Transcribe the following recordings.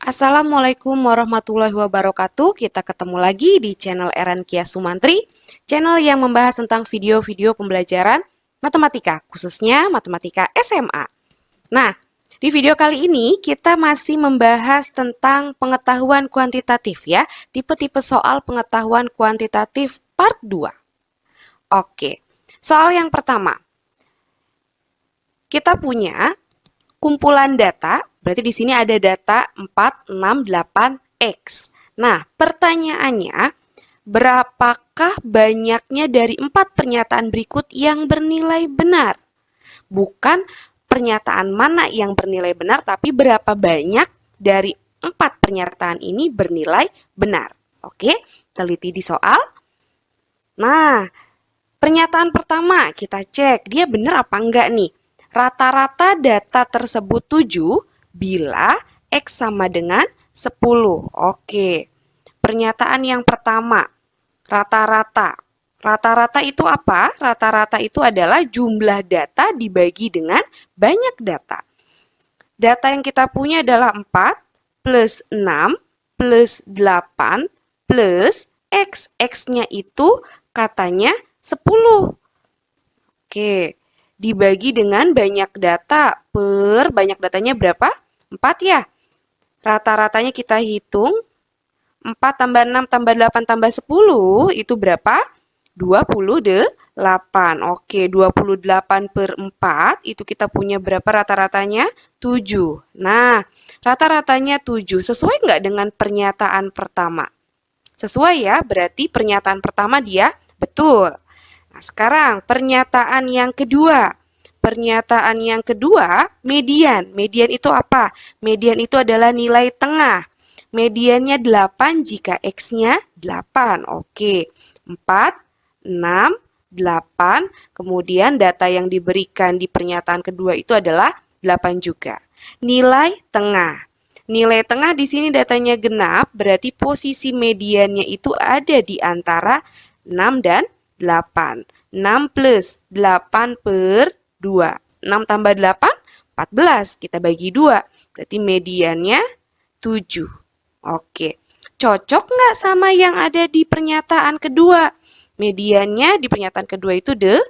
Assalamualaikum warahmatullahi wabarakatuh. Kita ketemu lagi di channel Eran Kia Sumantri, channel yang membahas tentang video-video pembelajaran matematika, khususnya matematika SMA. Nah, di video kali ini kita masih membahas tentang pengetahuan kuantitatif ya, tipe-tipe soal pengetahuan kuantitatif part 2. Oke, soal yang pertama. Kita punya kumpulan data, berarti di sini ada data 4, 6, 8, X. Nah, pertanyaannya, berapakah banyaknya dari 4 pernyataan berikut yang bernilai benar? Bukan pernyataan mana yang bernilai benar, tapi berapa banyak dari 4 pernyataan ini bernilai benar. Oke, teliti di soal. Nah, pernyataan pertama kita cek, dia benar apa enggak nih? Rata-rata data tersebut 7 bila X sama dengan 10. Oke. Pernyataan yang pertama, rata-rata. Rata-rata itu apa? Rata-rata itu adalah jumlah data dibagi dengan banyak data. Data yang kita punya adalah 4 plus 6 plus 8 plus X. X-nya itu katanya 10. Oke. Dibagi dengan banyak data per banyak datanya berapa? 4 ya. Rata-ratanya kita hitung. 4 tambah 6 tambah 8 tambah 10 itu berapa? 28. Oke, 28 per 4 itu kita punya berapa rata-ratanya? 7. Nah, rata-ratanya 7. Sesuai nggak dengan pernyataan pertama? Sesuai ya, berarti pernyataan pertama dia betul. Nah, sekarang pernyataan yang kedua. Pernyataan yang kedua, median. Median itu apa? Median itu adalah nilai tengah. Mediannya 8 jika X-nya 8. Oke, 4, 6, 8. Kemudian data yang diberikan di pernyataan kedua itu adalah 8 juga. Nilai tengah. Nilai tengah di sini datanya genap, berarti posisi mediannya itu ada di antara 6 dan 8. 6 plus 8 per 2. 6 tambah 8, 14. Kita bagi 2. Berarti mediannya 7. Oke. Cocok nggak sama yang ada di pernyataan kedua? Mediannya di pernyataan kedua itu 8.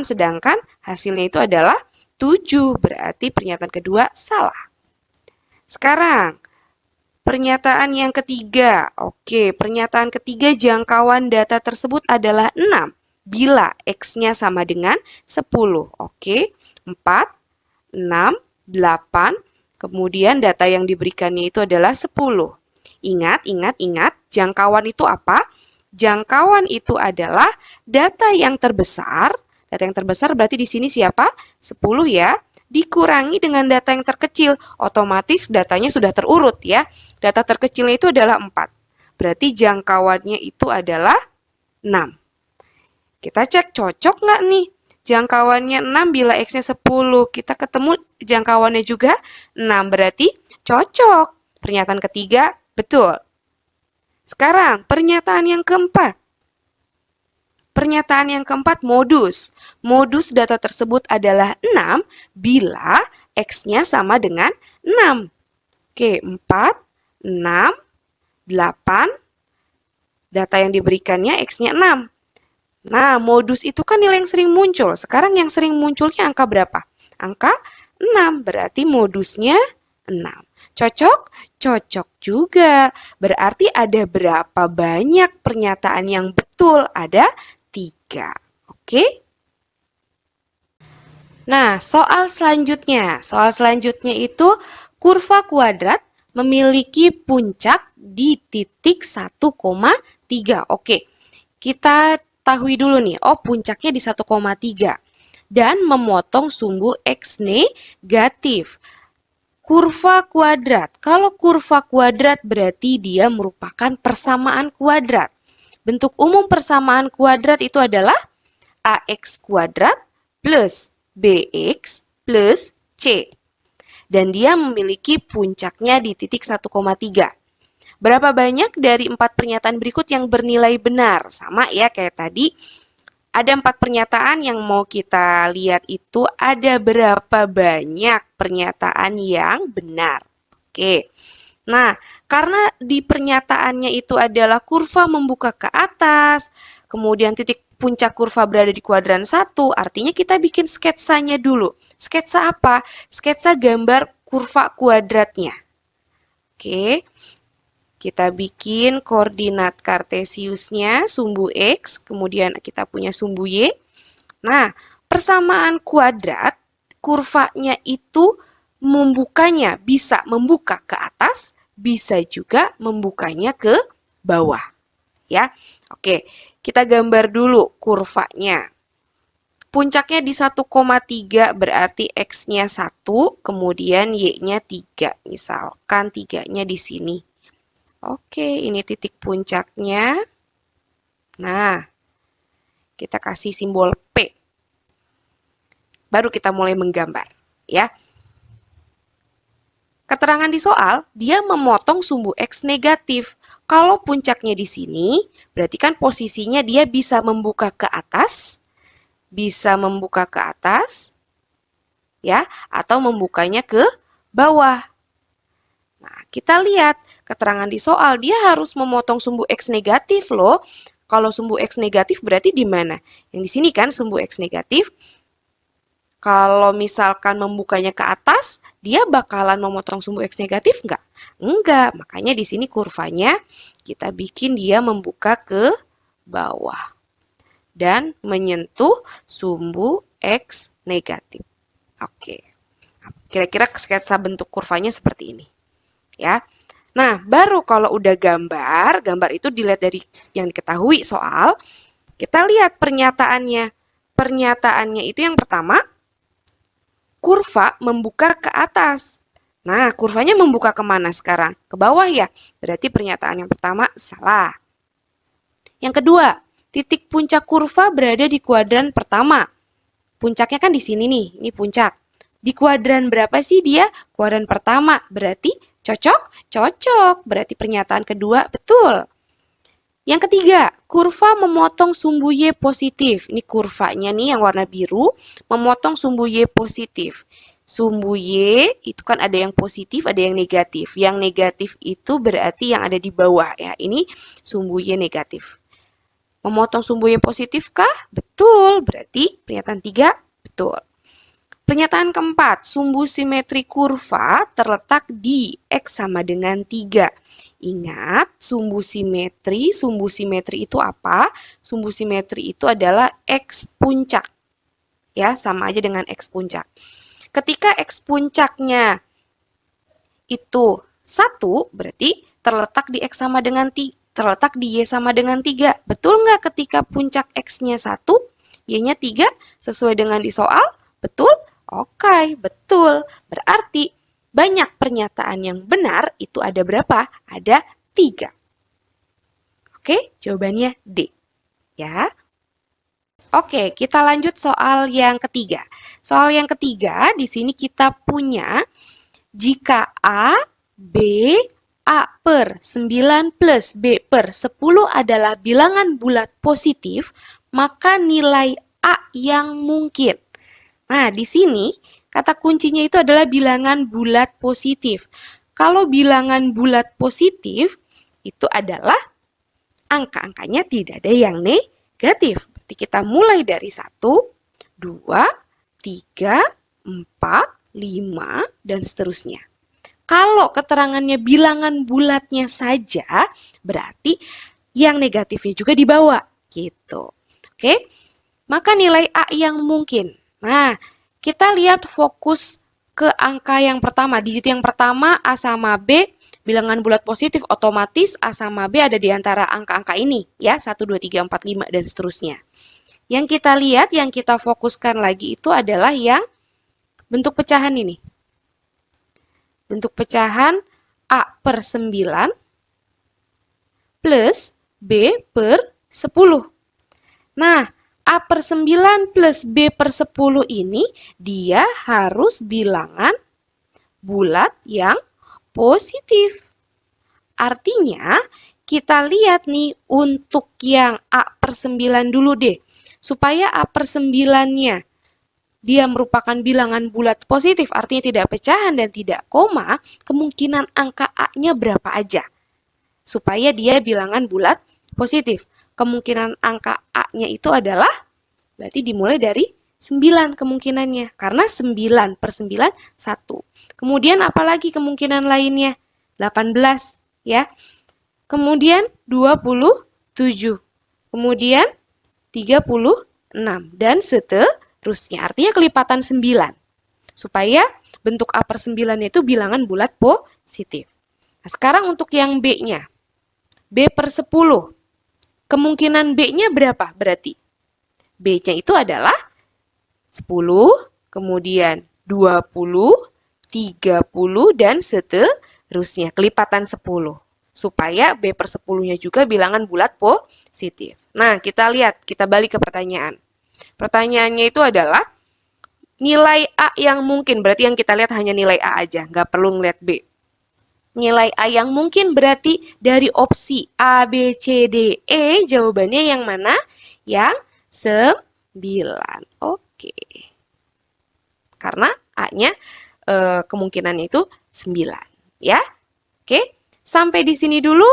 Sedangkan hasilnya itu adalah 7. Berarti pernyataan kedua salah. Sekarang, pernyataan yang ketiga. Oke, pernyataan ketiga jangkauan data tersebut adalah 6 bila X-nya sama dengan 10. Oke, 4, 6, 8. Kemudian data yang diberikannya itu adalah 10. Ingat, jangkauan itu apa? Jangkauan itu adalah data yang terbesar. Data yang terbesar berarti di sini siapa? 10 ya. Dikurangi dengan data yang terkecil, otomatis datanya sudah terurut ya. Data terkecilnya itu adalah 4. Berarti jangkauannya itu adalah 6. Kita cek cocok nggak nih? Jangkauannya 6 bila X-nya 10. Kita ketemu jangkauannya juga 6. Berarti cocok. Pernyataan ketiga betul. Sekarang pernyataan yang keempat. Pernyataan yang keempat, modus. Modus data tersebut adalah 6 bila X-nya sama dengan 6. Oke, 4, 6, 8. Data yang diberikannya X-nya 6. Nah, modus itu kan nilai yang sering muncul. Sekarang yang sering munculnya angka berapa? Angka 6. Berarti modusnya 6. Cocok? Cocok juga. Berarti ada berapa banyak pernyataan yang betul? Ada 3. Oke? Nah, soal selanjutnya. Soal selanjutnya itu kurva kuadrat memiliki puncak di titik 1,3. Oke, kita ketahui dulu nih, puncaknya di 1,3 dan memotong sumbu X negatif. Kurva kuadrat, kalau kurva kuadrat berarti dia merupakan persamaan kuadrat. Bentuk umum persamaan kuadrat itu adalah AX kuadrat plus BX plus C. Dan dia memiliki puncaknya di titik 1,3. Berapa banyak dari 4 pernyataan berikut yang bernilai benar? Sama ya kayak tadi. Ada 4 pernyataan yang mau kita lihat itu ada berapa banyak pernyataan yang benar. Oke, Nah, karena di pernyataannya itu adalah kurva membuka ke atas, kemudian titik puncak kurva berada di kuadran 1, artinya kita bikin sketsanya dulu. Sketsa apa? Sketsa gambar kurva kuadratnya. Oke, kita bikin koordinat kartesiusnya, sumbu X, kemudian kita punya sumbu Y. Nah, persamaan kuadrat, kurvanya itu membukanya bisa membuka ke atas, bisa juga membukanya ke bawah. Ya, oke, kita gambar dulu kurvanya. Puncaknya di 1,3 berarti X-nya 1, kemudian Y-nya 3. Misalkan 3-nya di sini. Oke, ini titik puncaknya. Nah, kita kasih simbol P. Baru kita mulai menggambar, ya. Keterangan di soal, dia memotong sumbu X negatif. Kalau puncaknya di sini, berarti kan posisinya dia bisa membuka ke atas, ya, atau membukanya ke bawah. Nah, kita lihat keterangan di soal, dia harus memotong sumbu X negatif loh. Kalau sumbu X negatif berarti di mana? Yang di sini kan sumbu X negatif. Kalau misalkan membukanya ke atas, dia bakalan memotong sumbu X negatif nggak? Enggak, makanya di sini kurvanya kita bikin dia membuka ke bawah dan menyentuh sumbu X negatif. Oke, kira-kira sketsa bentuk kurvanya seperti ini. Ya, nah baru kalau udah gambar itu dilihat dari yang diketahui soal, kita lihat pernyataannya. Pernyataannya itu yang pertama, kurva membuka ke atas. Nah, kurvanya membuka kemana sekarang? Ke bawah ya? Berarti pernyataan yang pertama salah. Yang kedua, titik puncak kurva berada di kuadran pertama. Puncaknya kan di sini nih, ini puncak. Di kuadran berapa sih dia? Kuadran pertama, berarti cocok? Cocok, berarti pernyataan kedua betul. Yang ketiga, kurva memotong sumbu Y positif. Ini kurvanya nih yang warna biru, memotong sumbu Y positif. Sumbu Y itu kan ada yang positif, ada yang negatif. Yang negatif itu berarti yang ada di bawah ya. Ini sumbu Y negatif. Memotong sumbu Y positif kah? Betul, berarti pernyataan 3 betul. Pernyataan keempat, sumbu simetri kurva terletak di X sama dengan 3. Ingat, sumbu simetri itu apa? Sumbu simetri itu adalah X puncak. Ya, sama aja dengan X puncak. Ketika X puncaknya itu 1, berarti terletak di X sama dengan 3, terletak di Y sama dengan 3. Betul nggak ketika puncak X-nya 1, Y-nya 3, sesuai dengan di soal? Betul? Oke, betul. Berarti banyak pernyataan yang benar itu ada berapa? Ada 3. Oke, jawabannya D. Ya. Oke, kita lanjut soal yang ketiga. Soal yang ketiga, di sini kita punya jika A per 9 plus B per 10 adalah bilangan bulat positif, maka nilai A yang mungkin. Nah, di sini kata kuncinya itu adalah bilangan bulat positif. Kalau bilangan bulat positif itu adalah angka-angkanya tidak ada yang negatif. Berarti kita mulai dari 1, 2, 3, 4, 5, dan seterusnya. Kalau keterangannya bilangan bulatnya saja, berarti yang negatifnya juga dibawa. Gitu. Oke? Maka nilai A yang mungkin. Nah, kita lihat fokus ke angka yang pertama, digit yang pertama A sama B, bilangan bulat positif, otomatis A sama B ada di antara angka-angka ini, ya, 1, 2, 3, 4, 5, dan seterusnya. Yang kita lihat, yang kita fokuskan lagi itu adalah yang bentuk pecahan ini. Bentuk pecahan A per 9 plus B per 10. Nah, A per 9 plus B per 10 ini dia harus bilangan bulat yang positif. Artinya, kita lihat nih untuk yang A per 9 dulu deh. Supaya A per 9-nya dia merupakan bilangan bulat positif, artinya tidak pecahan dan tidak koma, kemungkinan angka A-nya berapa aja? Supaya dia bilangan bulat positif. Kemungkinan angka A-nya itu adalah, berarti dimulai dari 9 kemungkinannya. Karena 9 per 9, 1. Kemudian apalagi kemungkinan lainnya? 18, ya. Kemudian 27. Kemudian 36. Dan seterusnya. Artinya kelipatan 9. Supaya bentuk A per 9 itu bilangan bulat positif. Nah, sekarang untuk yang B-nya. B per 10. Kemungkinan B-nya berapa berarti? B-nya itu adalah 10, kemudian 20, 30, dan seterusnya. Kelipatan 10. Supaya B per 10-nya juga bilangan bulat positif. Nah, kita lihat, kita balik ke pertanyaan. Pertanyaannya itu adalah nilai A yang mungkin, berarti yang kita lihat hanya nilai A aja, nggak perlu ngeliat B. Nilai A yang mungkin berarti dari opsi A, B, C, D, E, jawabannya yang mana? Yang 9. Oke. Karena A-nya kemungkinannya itu 9. Ya. Oke. Sampai di sini dulu.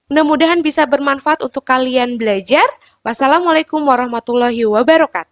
Mudah-mudahan bisa bermanfaat untuk kalian belajar. Wassalamualaikum warahmatullahi wabarakatuh.